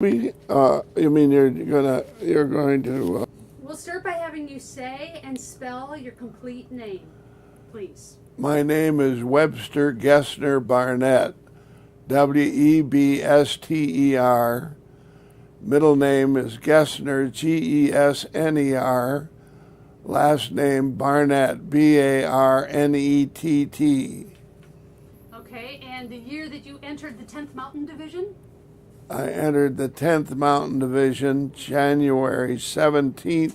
You mean you're going to? We'll start by having you say and spell your complete name, please. My name is Webster Gessner Barnett, Webster. Middle name is Gessner, Gessner. Last name Barnett, Barnett. Okay, and the year that you entered the 10th Mountain Division? I entered the 10th Mountain Division January 17th,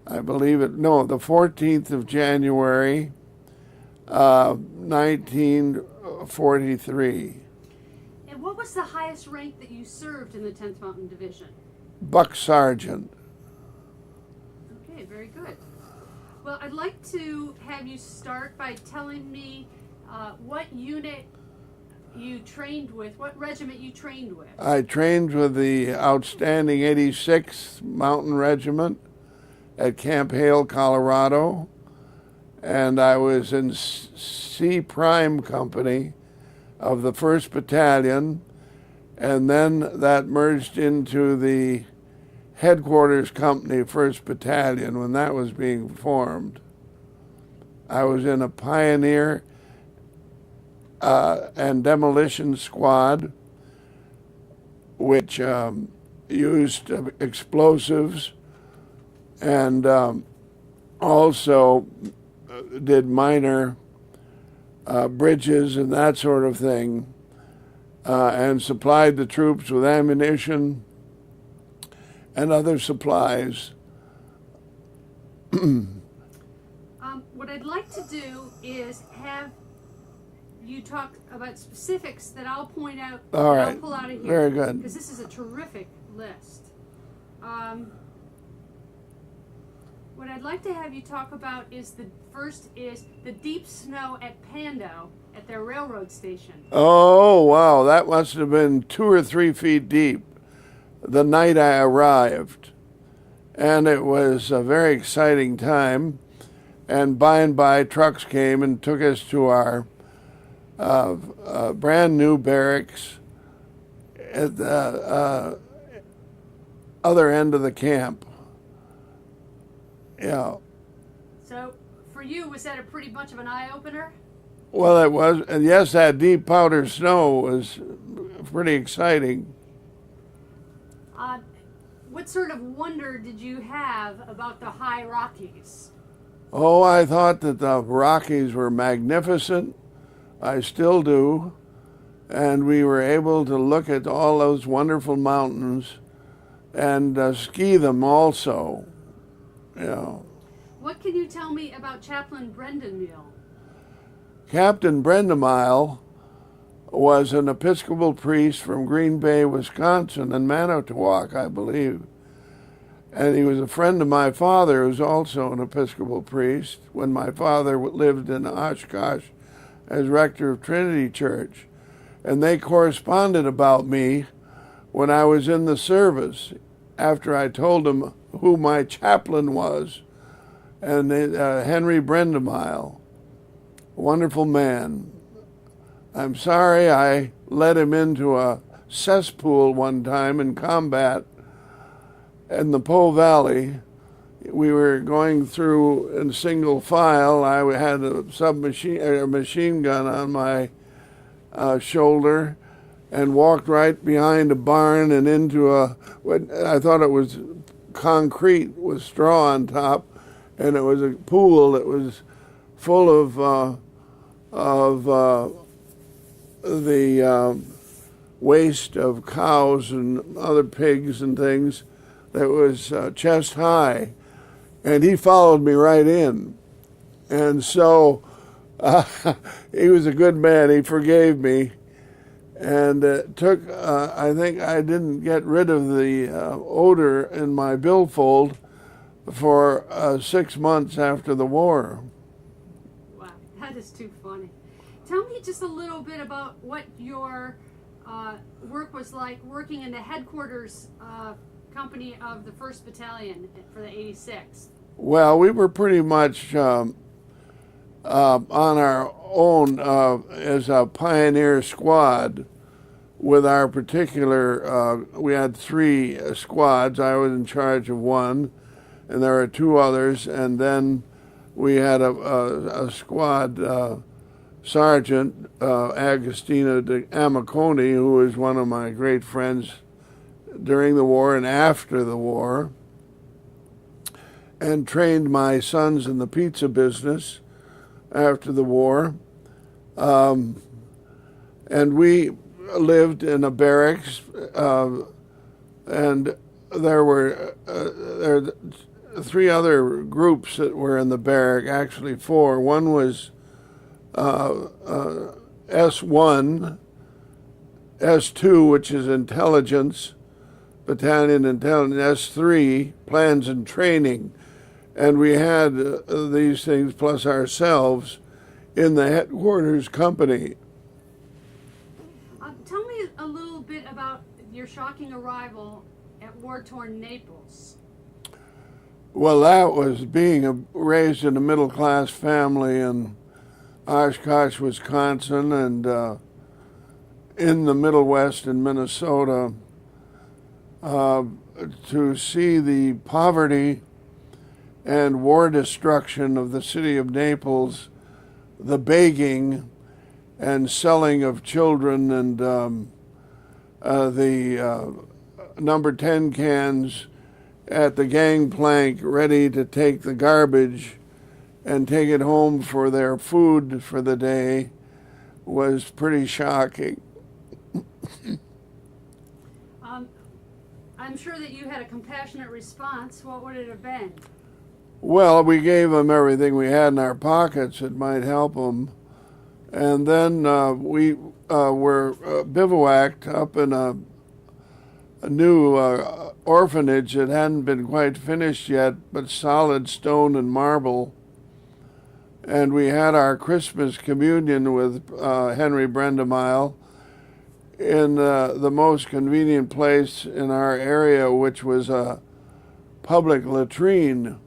the 14th of January, 1943. And what was the highest rank that you served in the 10th Mountain Division? Buck Sergeant. Okay, very good. Well, I'd like to have you start by telling me what unit you trained with, what regiment you trained with. I trained with the outstanding 86th Mountain Regiment at Camp Hale, Colorado, and I was in C Prime Company of the 1st Battalion, and then that merged into the Headquarters Company, 1st Battalion, when that was being formed. I was in a Pioneer and Demolition Squad, which used explosives and also did minor bridges and that sort of thing, and supplied the troops with ammunition and other supplies. What I'd like to do is have you talk about specifics that I'll point out. All right. I'll pull out of here. Very good. Because this is a terrific list. What I'd like to have you talk about is the deep snow at Pando at their railroad station. Oh, wow, that must have been 2 or 3 feet deep the night I arrived. And it was a very exciting time. And by trucks came and took us to our brand new barracks at the other end of the camp. Yeah. So for you, was that a pretty much of an eye-opener? Well, it was, and yes, that deep powder snow was pretty exciting. What sort of wonder did you have about the high Rockies? Oh, I thought that the Rockies were magnificent. I still do. And we were able to look at all those wonderful mountains and ski them also. Yeah. What can you tell me about Chaplain Brenda Neal? Captain Brenda Mile was an Episcopal priest from Green Bay, Wisconsin, and Manitowoc, I believe. And he was a friend of my father, who's also an Episcopal priest, when my father lived in Oshkosh as rector of Trinity Church. And they corresponded about me when I was in the service, after I told them who my chaplain was, and Henry Brendamile, wonderful man. I'm sorry I let him into a cesspool one time in combat in the Po Valley. We were going through in single file. I had a machine gun on my shoulder and walked right behind a barn and into what I thought it was concrete with straw on top, and it was a pool that was full of the waste of cows and other pigs and things that was chest high. And he followed me right in. And so he was a good man. He forgave me. And it took, I think I didn't get rid of the odor in my billfold for 6 months after the war. Wow, that is too funny. Tell me just a little bit about what your work was like working in the headquarters company of the 1st Battalion for the 86th. Well, we were pretty much on our own as a pioneer squad. with our particular, we had 3 squads. I was in charge of one, and there were 2 others, and then we had a squad sergeant, Agostina de Amiconi, who was one of my great friends during the war and after the war, and trained my sons in the pizza business after the war. And we lived in a barracks, and there were 3 other groups that were in the barrack, actually 4. One was S1, S2, which is intelligence, Battalion Intelligence, S3, plans and training. And we had these things plus ourselves in the headquarters company. Tell me a little bit about your shocking arrival at war-torn Naples. Well, that was being raised in a middle-class family in Oshkosh, Wisconsin, and in the Middle West in Minnesota, to see the poverty and war destruction of the city of Naples, the begging and selling of children, and the number 10 cans at the gangplank ready to take the garbage and take it home for their food for the day was pretty shocking. I'm sure that you had a compassionate response. What would it have been? Well, we gave them everything we had in our pockets that might help them. And then we were bivouacked up in a new orphanage that hadn't been quite finished yet, but solid stone and marble. And we had our Christmas communion with Henry Brendamile in the most convenient place in our area, which was a public latrine.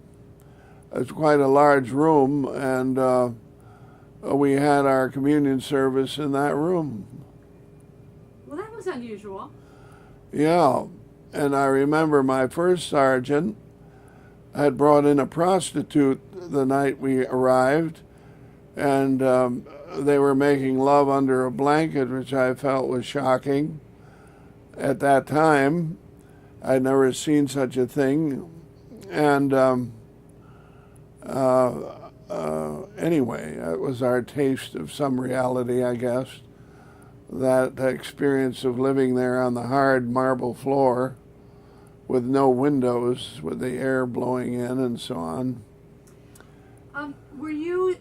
It's quite a large room, and we had our communion service in that room. Well, that was unusual. Yeah, and I remember my first sergeant had brought in a prostitute the night we arrived, and they were making love under a blanket, which I felt was shocking. At that time, I'd never seen such a thing, and anyway, it was our taste of some reality, I guess. That experience of living there on the hard marble floor with no windows, with the air blowing in and so on. Were you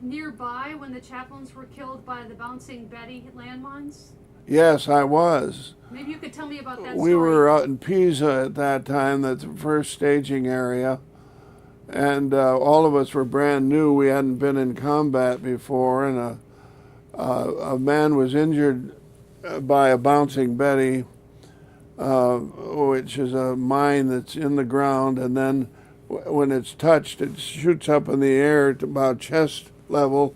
nearby when the chaplains were killed by the Bouncing Betty landmines? Yes, I was. Maybe you could tell me about that We story. were out in Pisa at that time, that's the first staging area, and all of us were brand new. We hadn't been in combat before, and a man was injured by a Bouncing Betty, which is a mine that's in the ground, and then when it's touched, it shoots up in the air to about chest level,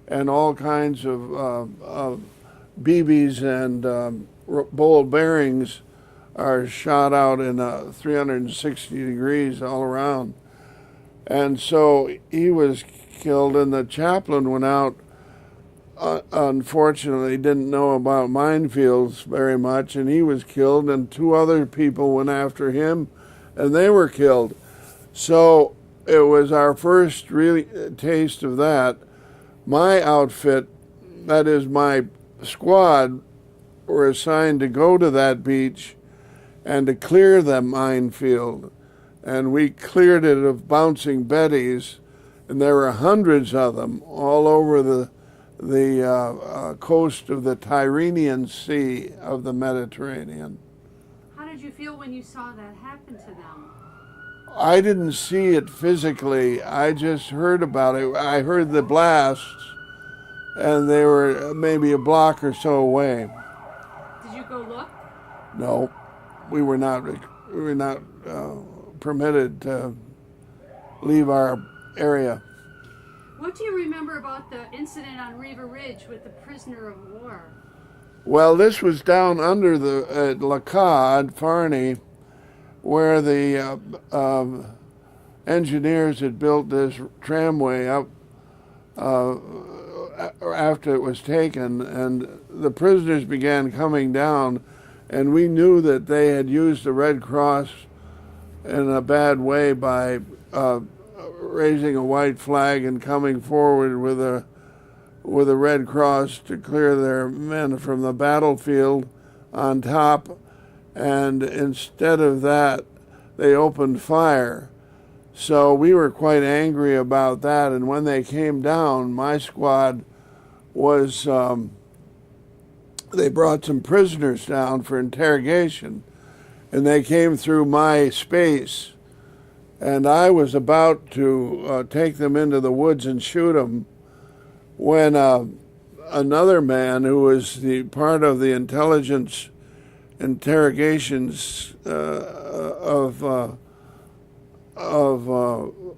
and all kinds of BBs and ball bearings are shot out in 360 degrees all around. And so he was killed, and the chaplain went out, unfortunately didn't know about minefields very much, and he was killed, and 2 other people went after him, and they were killed. So it was our first really taste of that. My outfit, that is my squad, were assigned to go to that beach and to clear the minefield. And we cleared it of Bouncing Betties, and there were hundreds of them all over the coast of the Tyrrhenian Sea of the Mediterranean. How did you feel when you saw that happen to them? I didn't see it physically. I just heard about it. I heard the blasts, and they were maybe a block or so away. Did you go look? No, we were not permitted to leave our area. What do you remember about the incident on Riva Ridge with the prisoner of war? Well, this was down under the Lacad, Farney, where the engineers had built this tramway up after it was taken, and the prisoners began coming down, and we knew that they had used the Red Cross in a bad way by raising a white flag and coming forward with a Red Cross to clear their men from the battlefield on top, and instead of that, they opened fire. So we were quite angry about that, and when they came down, my squad was, they brought some prisoners down for interrogation, and they came through my space, and I was about to take them into the woods and shoot them when another man who was the part of the intelligence interrogations of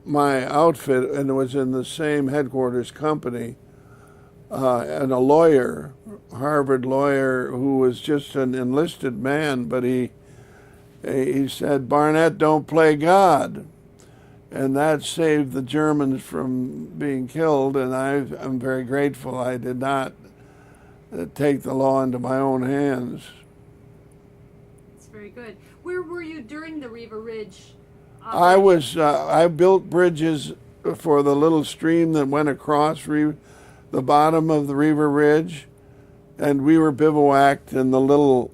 my outfit, and was in the same headquarters company, and a lawyer, Harvard lawyer, who was just an enlisted man, but he said, "Barnett, don't play God." And that saved the Germans from being killed, and I'm very grateful I did not take the law into my own hands. That's very good. Where were you during the Riva Ridge? I built bridges for the little stream that went across the bottom of the Riva Ridge, and we were bivouacked in the little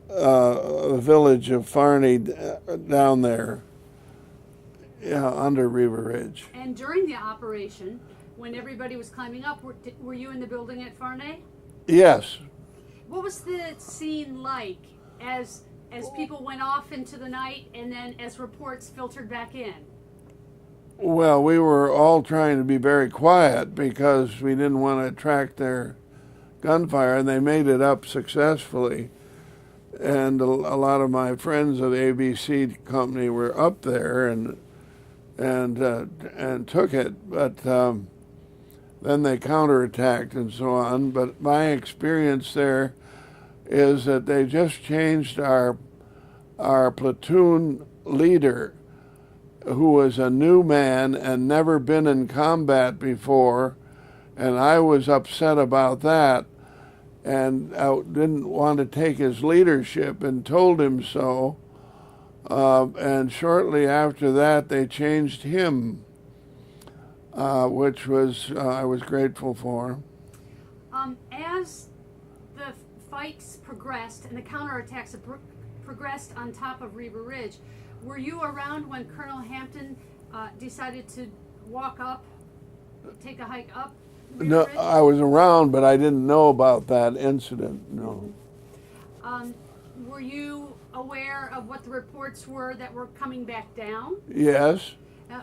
village of Farney down there, under Riva Ridge. And during the operation, when everybody was climbing up, were you in the building at Farney? Yes. What was the scene like as people went off into the night and then as reports filtered back in? Well, we were all trying to be very quiet because we didn't want to attract their gunfire, and they made it up successfully. And a lot of my friends of the ABC company were up there and took it, but then they counterattacked and so on. But my experience there is that they just changed our platoon leader, who was a new man and never been in combat before, and I was upset about that, and I didn't want to take his leadership and told him so. And shortly after that, they changed him, which was I was grateful for. As the fights progressed and the counterattacks progressed on top of Riva Ridge, were you around when Colonel Hampton decided to walk up, take a hike up Riva No, Ridge? I was around, but I didn't know about that incident. No. Were you aware of what the reports were that were coming back down? Yes.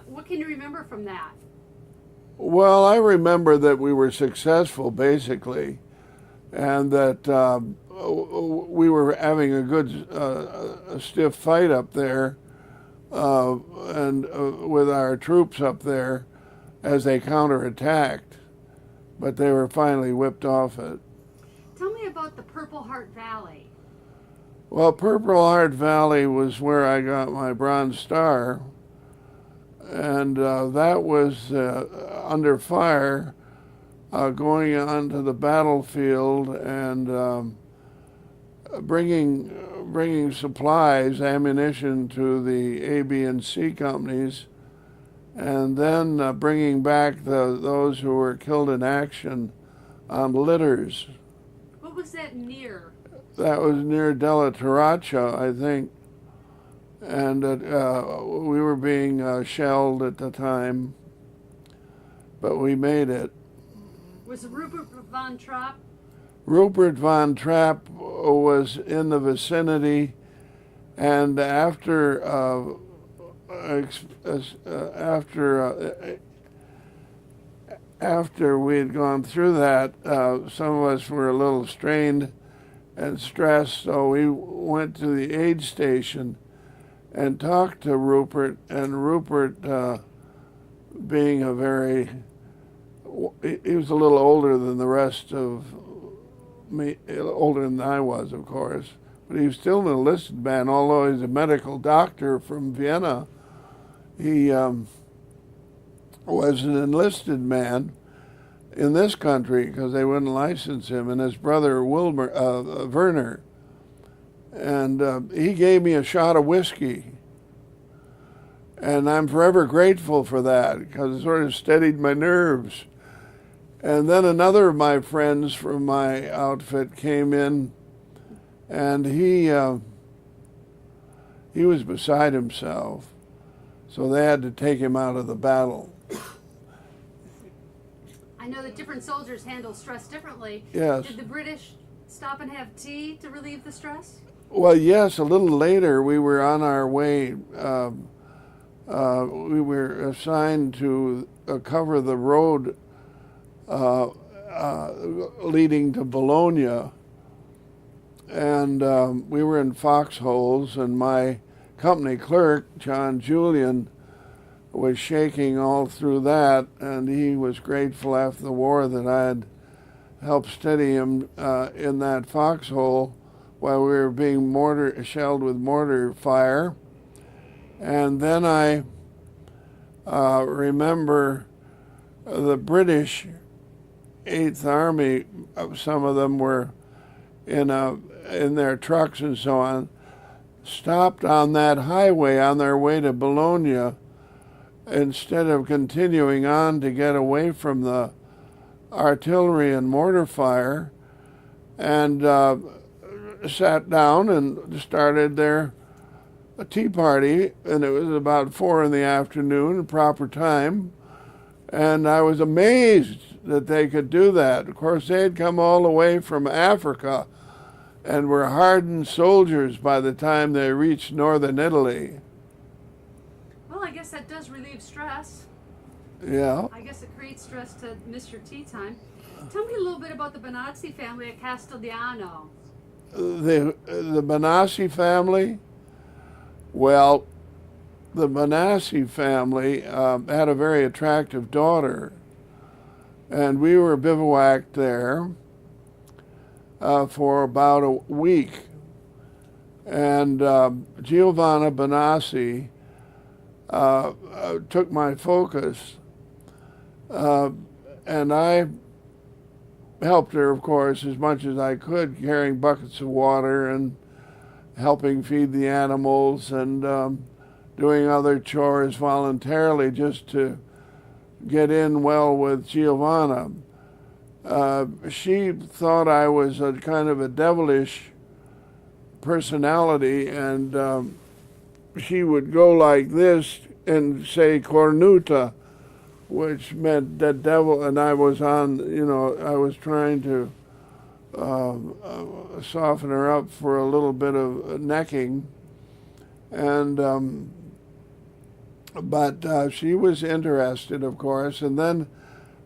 What can you remember from that? Well, I remember that we were successful, basically, and that we were having a good, stiff fight up there, and with our troops up there as they counterattacked, but they were finally whipped off it. Tell me about the Purple Heart Valley. Well, Purple Heart Valley was where I got my Bronze Star, and that was under fire, going onto the battlefield and bringing supplies, ammunition to the A, B, and C companies, and then bringing back those who were killed in action on litters. What was that near? That was near Della Torraccia, I think, and we were being shelled at the time, but we made it. Was Rupert von Trapp? Rupert von Trapp was in the vicinity, and after we had gone through that, some of us were a little strained and stressed, so we went to the aid station and talked to Rupert, and Rupert, he was a little older than the rest of older than I was, of course. But he was still an enlisted man, although he's a medical doctor from Vienna. He was an enlisted man in this country because they wouldn't license him, and his brother Werner. And he gave me a shot of whiskey. And I'm forever grateful for that because it sort of steadied my nerves. And then another of my friends from my outfit came in, and he was beside himself. So they had to take him out of the battle. I know that different soldiers handle stress differently. Yes. Did the British stop and have tea to relieve the stress? Well, yes, a little later we were on our way. We were assigned to cover the road leading to Bologna. And we were in Foxholes, and my company clerk, John Julian, was shaking all through that, and he was grateful after the war that I had helped steady him in that foxhole while we were being shelled with mortar fire. And then I remember the British 8th Army, some of them were in their trucks and so on, stopped on that highway on their way to Bologna instead of continuing on to get away from the artillery and mortar fire, and sat down and started their tea party, and it was about 4 in the afternoon, proper time, and I was amazed that they could do that. Of course, they had come all the way from Africa and were hardened soldiers by the time they reached northern Italy. Well, I guess that does relieve stress. Yeah. I guess it creates stress to miss your tea time. Tell me a little bit about the Benassi family at Castigliano. The Benassi family? Well, the Benassi family had a very attractive daughter, and we were bivouacked there for about a week. And Giovanna Benassi took my focus, and I helped her, of course, as much as I could, carrying buckets of water and helping feed the animals and doing other chores voluntarily just to get in well with Giovanna. She thought I was a kind of a devilish personality, and she would go like this and say cornuta, which meant the devil, and I was I was trying to soften her up for a little bit of necking, and but she was interested, of course. And then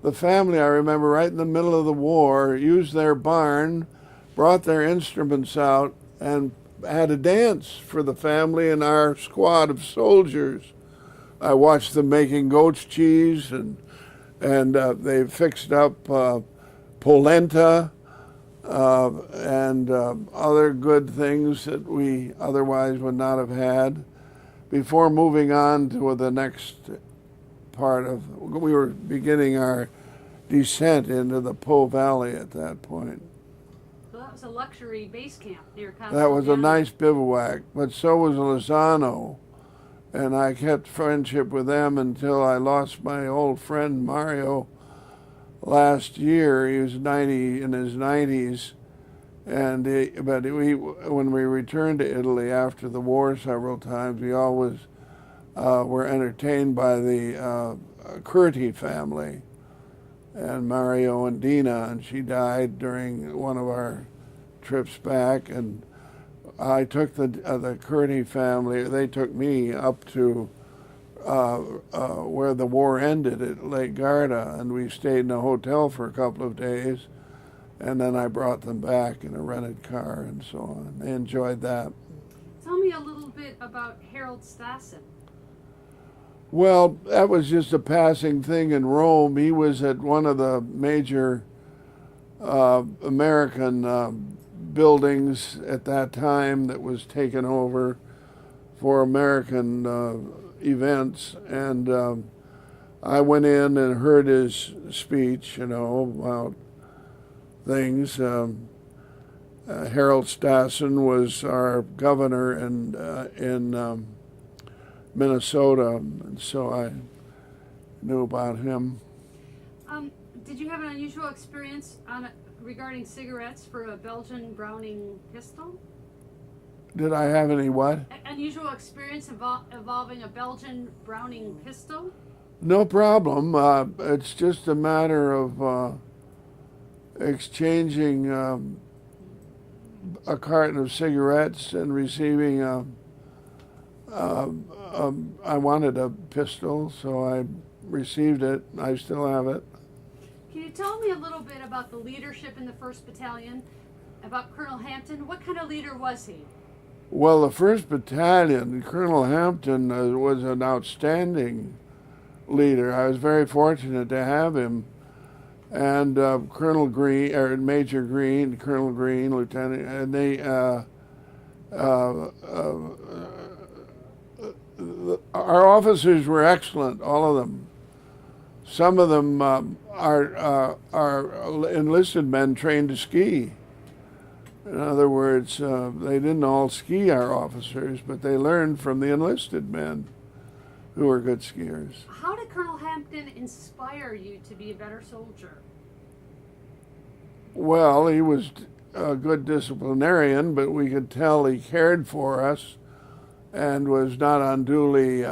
the family, I remember, right in the middle of the war, used their barn, brought their instruments out, and had a dance for the family and our squad of soldiers. I watched them making goat's cheese, and they fixed up polenta and other good things that we otherwise would not have had. Before moving on to the next part we were beginning our descent into the Po Valley at that point. So that was a luxury base camp near Castigliano. That was a nice bivouac, but so was Lozano. And I kept friendship with them until I lost my old friend Mario last year. He was in his 90s, and when we returned to Italy after the war several times, we always were entertained by the Curti family, and Mario and Dina, and she died during one of our trips back, and I took the Curti family, they took me up to where the war ended at Lake Garda, and we stayed in a hotel for a couple of days, and then I brought them back in a rented car and so on. They enjoyed that. Tell me a little bit about Harold Stassen. Well, that was just a passing thing in Rome. He was at one of the major American buildings at that time that was taken over for American events, and I went in and heard his speech, about things. Harold Stassen was our governor in Minnesota, and so I knew about him. Did you have an unusual experience regarding cigarettes for a Belgian Browning pistol? Did I have any what? Unusual experience involving a Belgian Browning pistol? No problem. It's just a matter of exchanging a carton of cigarettes and receiving I wanted a pistol, so I received it. I still have it. Can you tell me a little bit about the leadership in the 1st Battalion, about Colonel Hampton? What kind of leader was he? Well, the 1st Battalion, Colonel Hampton was an outstanding leader. I was very fortunate to have him. And Colonel Green, or Major Green, Colonel Green, Lieutenant, and they, our officers were excellent, all of them. Some of them are enlisted men trained to ski. In other words, they didn't all ski, our officers, but they learned from the enlisted men who were good skiers. How did Colonel Hampton inspire you to be a better soldier? Well, he was a good disciplinarian, but we could tell he cared for us and was not unduly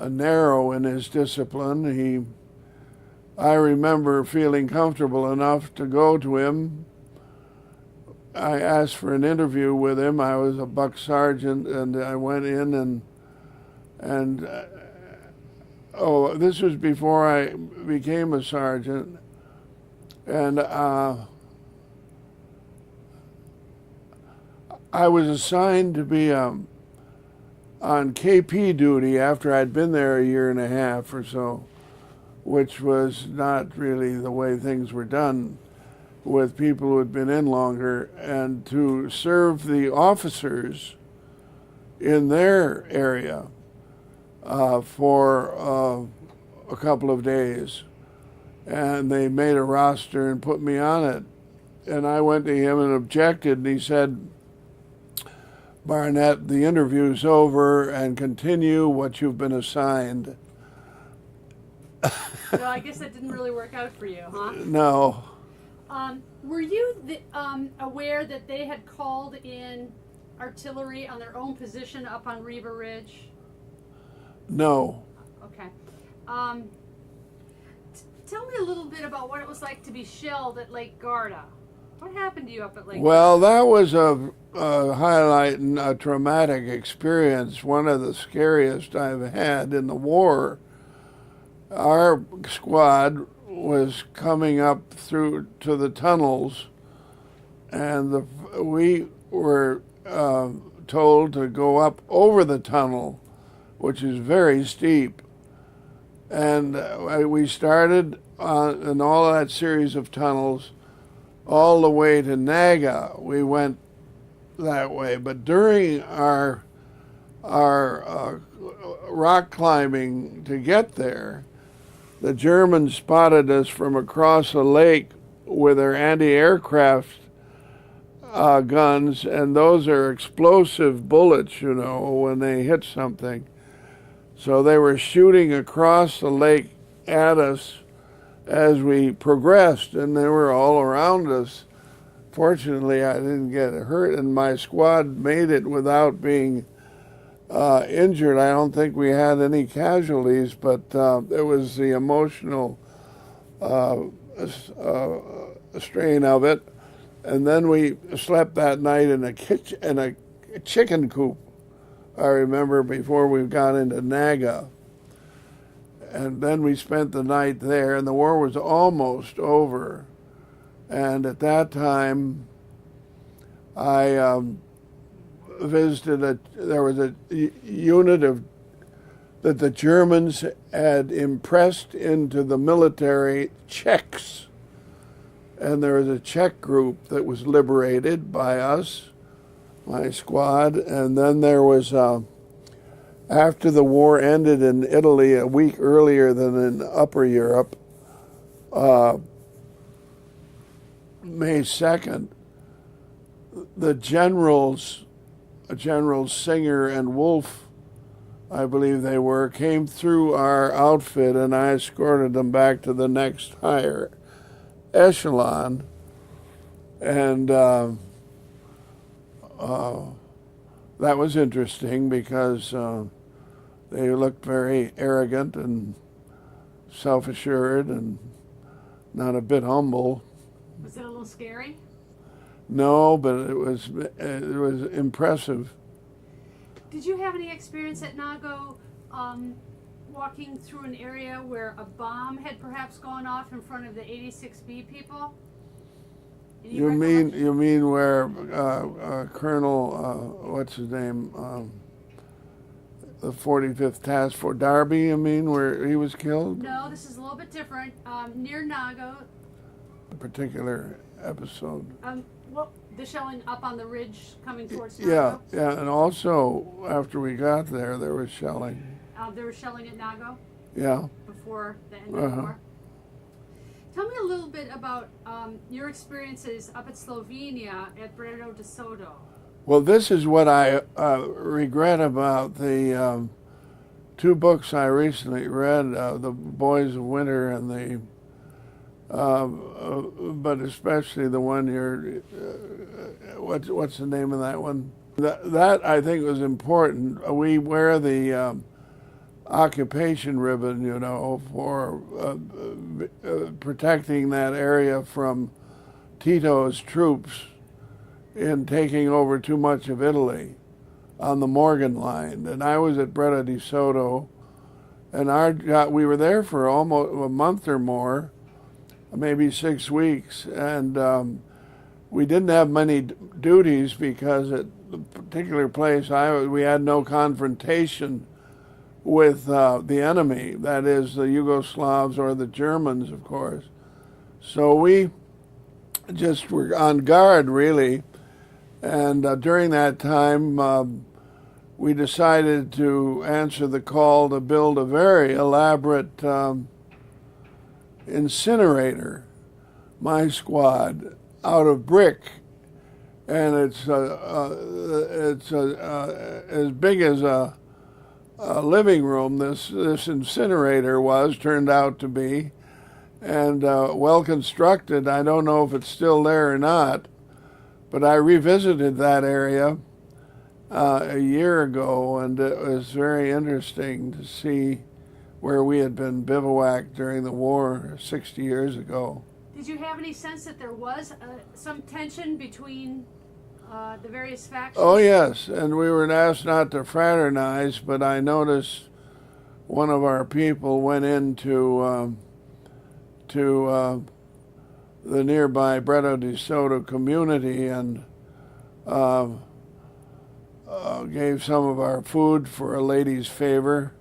narrow in his discipline. I remember feeling comfortable enough to go to him. I asked for an interview with him. I was a buck sergeant, and I went in and this was before I became a sergeant, and I was assigned to be on KP duty after I'd been there a year and a half or so, which was not really the way things were done with people who had been in longer, and to serve the officers in their area for a couple of days. And they made a roster and put me on it. And I went to him and objected, and he said, "Barnett, the interview's over, and continue what you've been assigned." So I guess that didn't really work out for you, huh? No. Were you aware that they had called in artillery on their own position up on Riva Ridge? No. Okay. Tell me a little bit about what it was like to be shelled at Lake Garda. What happened to you up at Lake Well, Garda? that was a highlight and a traumatic experience, one of the scariest I've had in the war. Our squad was coming up through to the tunnels, and we were told to go up over the tunnel, which is very steep. And we started in all that series of tunnels all the way to Naga. We went that way. But during our rock climbing to get there, the Germans spotted us from across the lake with their anti-aircraft guns, and those are explosive bullets, when they hit something. So they were shooting across the lake at us as we progressed, and they were all around us. Fortunately, I didn't get hurt, and my squad made it without being injured. I don't think we had any casualties, but it was the emotional strain of it. And then we slept that night in a chicken coop, I remember, before we got into Naga. And then we spent the night there, and the war was almost over. And at that time, I visited there was a unit that the Germans had impressed into the military Czechs. and there was a Czech group that was liberated by us, my squad, and then there was, after the war ended in Italy a week earlier than in Upper Europe, May 2nd, the Generals Singer and Wolf, I believe they were, came through our outfit, and I escorted them back to the next higher echelon. And that was interesting because they looked very arrogant and self-assured and not a bit humble. Was it a little scary? No, but it was impressive. Did you have any experience at Nago walking through an area where a bomb had perhaps gone off in front of the 86B people? You mean where Colonel what's his name, the 45th Task Force, Darby? You mean where he was killed? No, this is a little bit different. Near Nago. A particular episode. Well, the shelling up on the ridge coming towards Nago? Nago? Yeah, and also after we got there was shelling. There was shelling at Nago? Yeah. Before the end of the war? Tell me a little bit about your experiences up at Slovenia at Breda de Soto. Well, this is what I regret about the two books I recently read, The Boys of Winter and the but especially the one you're, what's the name of that one? That I think was important. We wear the occupation ribbon, you know, for protecting that area from Tito's troops in taking over too much of Italy on the Morgan line. And I was at Breda de Soto, and we were there for almost a month or more, maybe 6 weeks, and we didn't have many duties because at the particular place we had no confrontation with the enemy, that is the Yugoslavs or the Germans, of course. So we just were on guard, really, and during that time we decided to answer the call to build a very elaborate incinerator, my squad, out of brick, and it's as big as a living room. This incinerator turned out to be, and well constructed. I don't know if it's still there or not, but I revisited that area a year ago, and it was very interesting to see where we had been bivouacked during the war 60 years ago. Did you have any sense that there was some tension between the various factions? Oh, yes, and we were asked not to fraternize, but I noticed one of our people went into the nearby Breda de Soto community and gave some of our food for a lady's favor.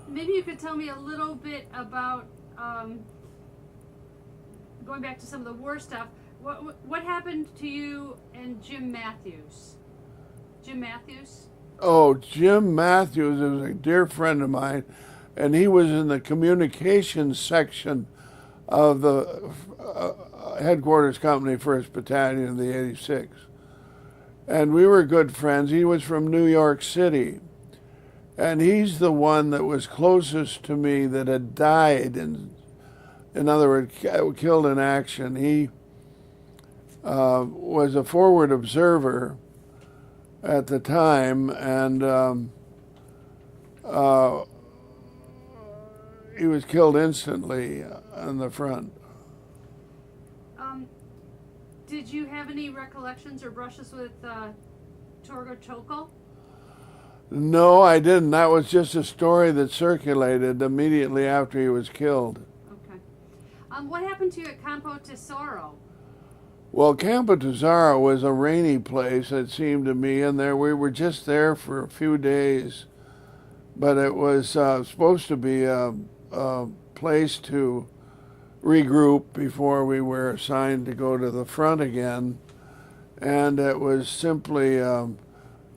Maybe you could tell me a little bit about, going back to some of the war stuff, what happened to you and Jim Matthews? Jim Matthews? Oh, Jim Matthews is a dear friend of mine, and he was in the communications section of the headquarters company, 1st Battalion of the 86. And we were good friends. He was from New York City. And he's the one that was closest to me that had died, in other words, killed in action. He was a forward observer at the time, and he was killed instantly on the front. Did you have any recollections or brushes with Torgo Chokol? No, I didn't. That was just a story that circulated immediately after he was killed. Okay. What happened to you at Campo Tesoro? Well, Campo Tesoro was a rainy place, it seemed to me, and we were just there for a few days. But it was supposed to be a place to regroup before we were assigned to go to the front again. And it was simply, I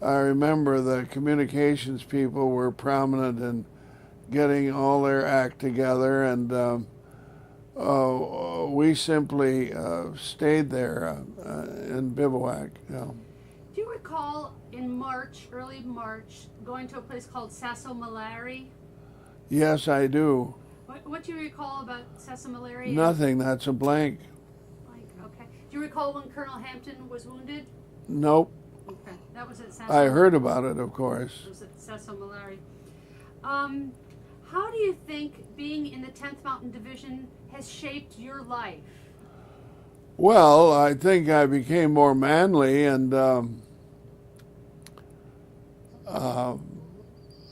remember the communications people were prominent in getting all their act together, and we simply stayed there in bivouac. Yeah. Do you recall in March, early March, going to a place called Sasso-Malari? Yes, I do. What do you recall about Sasso-Malari? Nothing. That's a blank. Blank, okay. Do you recall when Colonel Hampton was wounded? Nope. Okay, that was at Sasso. I heard about it, of course. It was at Sasso-Malari. How do you think being in the 10th Mountain Division has shaped your life? Well, I think I became more manly, and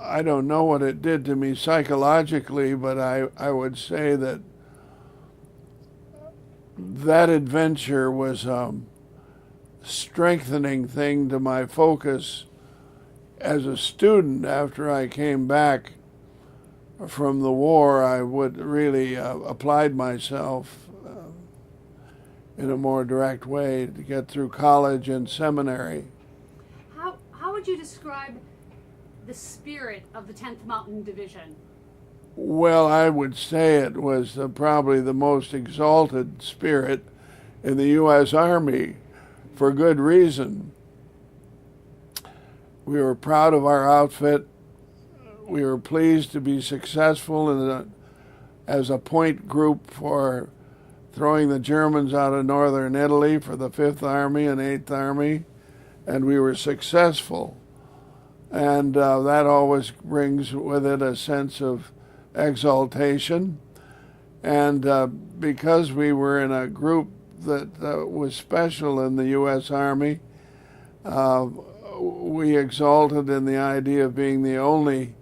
I don't know what it did to me psychologically, but I would say that that adventure was a strengthening thing to my focus as a student. After I came back from the war, I would really applied myself in a more direct way to get through college and seminary. How would you describe the spirit of the 10th Mountain Division? Well, I would say it was probably the most exalted spirit in the U.S. Army, for good reason. We were proud of our outfit. We were pleased to be successful as a point group for throwing the Germans out of northern Italy for the 5th Army and 8th Army, and we were successful. And that always brings with it a sense of exaltation. And because we were in a group that was special in the U.S. Army, we exalted in the idea of being the only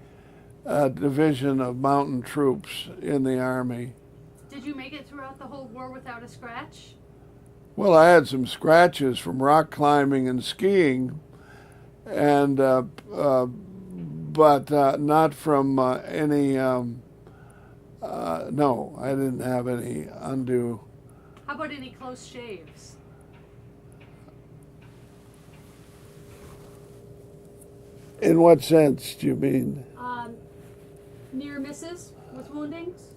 division of mountain troops in the Army. Did you make it throughout the whole war without a scratch? Well, I had some scratches from rock climbing and skiing, and but not from any. No, I didn't have any undue. How about any close shaves? In what sense do you mean? Near misses with woundings?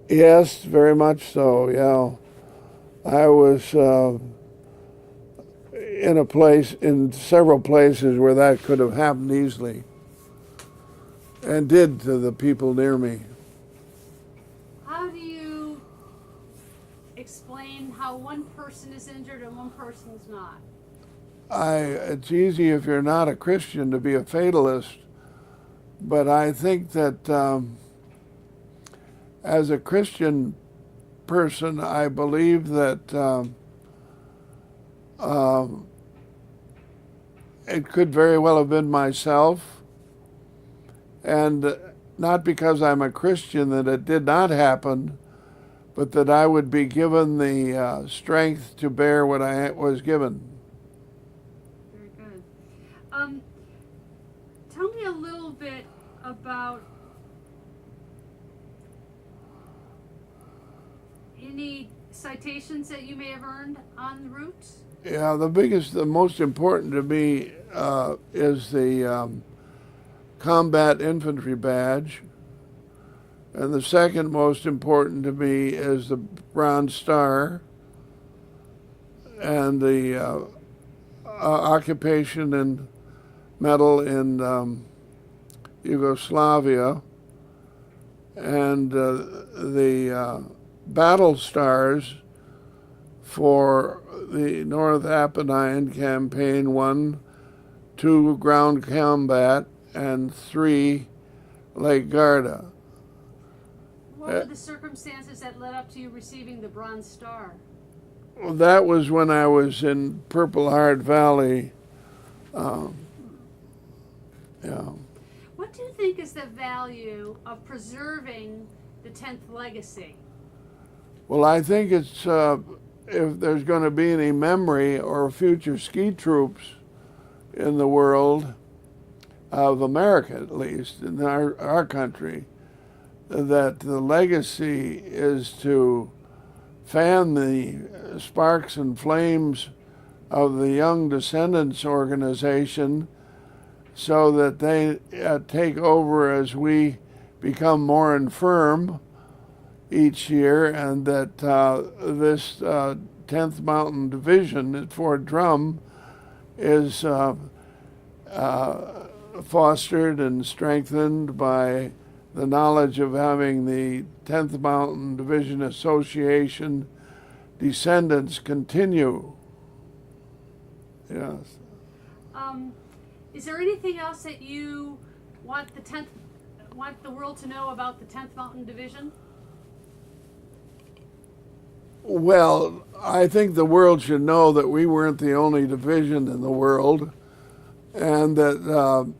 Yes, very much so, yeah. I was in several places where that could have happened easily, and did to the people near me. How do you explain how one person is injured and one person is not? It's easy if you're not a Christian to be a fatalist, but I think that as a Christian person, I believe that it could very well have been myself, and not because I'm a Christian that it did not happen, but that I would be given the strength to bear what I was given. Very good. Tell me a little bit about any citations that you may have earned on the route? Yeah, the most important to me is the combat infantry badge, and the second most important to me is the Bronze Star, and the occupation and medal in Yugoslavia, and the battle stars for the North Apennine Campaign 1, 2 ground combat, and 3 Lake Garda. What were the circumstances that led up to you receiving the Bronze Star? Well, that was when I was in Purple Heart Valley. Yeah. What do you think is the value of preserving the 10th legacy? Well, I think it's if there's going to be any memory or future ski troops in the world, of America at least, in our country, that the legacy is to fan the sparks and flames of the Young Descendants organization so that they take over as we become more infirm each year, and that this 10th Mountain Division at Fort Drum is fostered and strengthened by the knowledge of having the 10th Mountain Division Association descendants continue. Yes. Is there anything else that you want the world to know about the 10th Mountain Division? Well, I think the world should know that we weren't the only division in the world, and that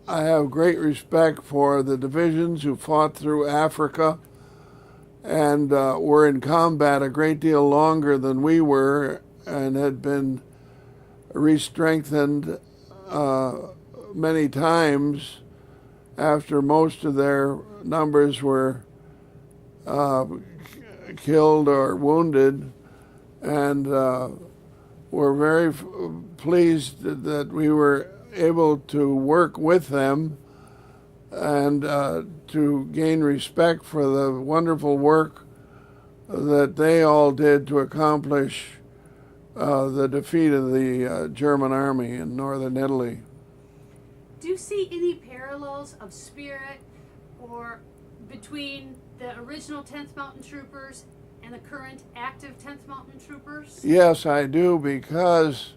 I have great respect for the divisions who fought through Africa and were in combat a great deal longer than we were, and had been re-strengthened many times after most of their numbers were killed or wounded, and we're very pleased that we were able to work with them and to gain respect for the wonderful work that they all did to accomplish the defeat of the German army in northern Italy. Do you see any parallels of spirit or between the original 10th Mountain Troopers and the current active 10th Mountain Troopers? Yes, I do, because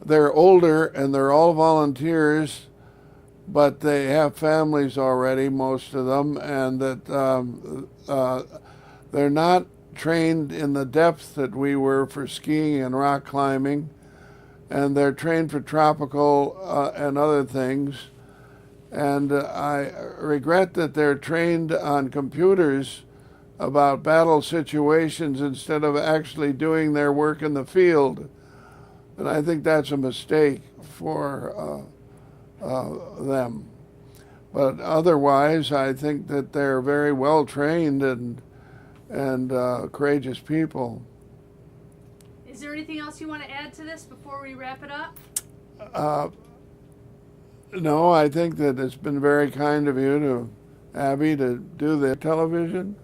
they're older and they're all volunteers, but they have families already, most of them, and that they're not trained in the depth that we were for skiing and rock climbing, and they're trained for tropical and other things. And I regret that they're trained on computers about battle situations instead of actually doing their work in the field. And I think that's a mistake for them. But otherwise, I think that they're very well trained and courageous people. Is there anything else you want to add to this before we wrap it up? No, I think that it's been very kind of you to Abby to do the television.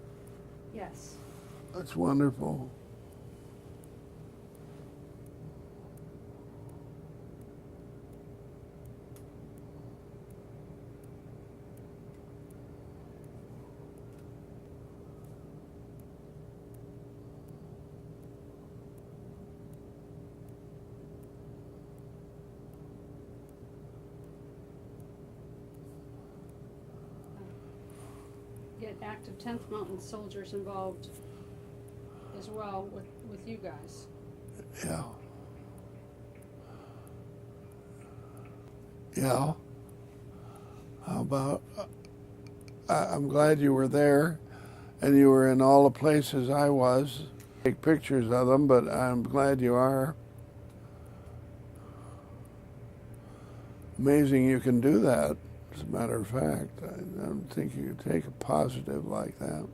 Yes. That's wonderful. Get active 10th Mountain soldiers involved as well with you guys. Yeah. Yeah. How about, I'm glad you were there, and you were in all the places I was. Take pictures of them, but I'm glad you are. Amazing you can do that, as a matter of fact. I don't think you could take a positive like that.